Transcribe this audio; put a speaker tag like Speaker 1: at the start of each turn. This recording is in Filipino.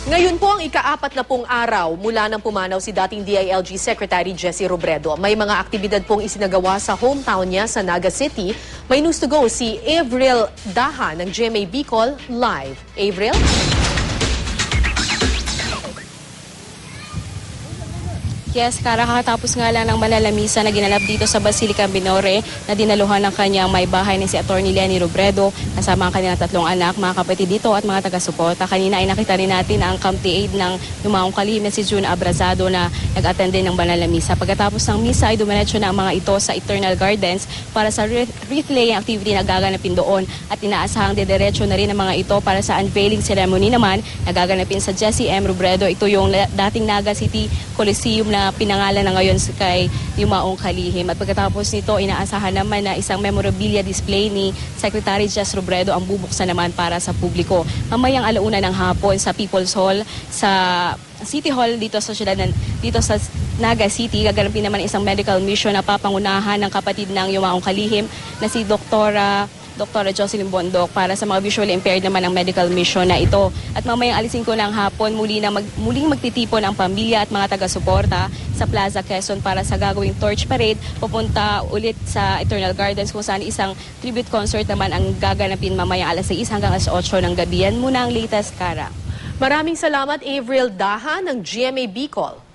Speaker 1: Ngayon po ang ika-40 araw mula nang pumanaw si dating DILG Secretary Jesse Robredo. May mga aktibidad pong isinagawa sa hometown niya sa Naga City. May news to go si Avril Daha ng GMA Bicol live. Avril?
Speaker 2: Yes, kakatapos nga lang ng malalamisa na ginanap dito sa Basilica Minore na dinaluhan ng kanyang may bahay na si Atty. Leni Robredo kasama ang kanilang 3 anak, mga kapatid dito at mga taga-suporta. Kanina ay nakita rin natin ang Committee Aid ng Yumaong Kalihim na si June Abrazado na nag-attend din ng malalamisa. Pagkatapos ng misa ay dumiretso na ang mga ito sa Eternal Gardens para sa wreath-laying activity na gaganapin doon at inaasahang dediretso na rin ang mga ito para sa unveiling ceremony naman na gaganapin sa Jesse M. Robredo. Ito yung dating Naga City Coliseum na pinangalan na ngayon kay Yumaong Kalihim. At pagkatapos nito, inaasahan naman na isang memorabilia display ni Secretary Jesse Robredo ang bubuksan naman para sa publiko. Mamayang alauna ng hapon sa People's Hall, sa City Hall dito sa Naga City, gaganapin naman isang medical mission na papangunahan ng kapatid ng Yumaong Kalihim na si Dr. Jocelyn Bondok para sa mga visually impaired naman ang medical mission na ito. At mamayang alisin ko ng hapon, muling magtitipon ang pamilya at mga taga-suporta sa Plaza Quezon para sa gagawing torch parade. Pupunta ulit sa Eternal Gardens kung saan isang tribute concert naman ang gaganapin mamayang alas 6 hanggang alas 8 ng gabi. Yan muna ang latest, Kara.
Speaker 1: Maraming salamat, Avril Daha ng GMA Bicol.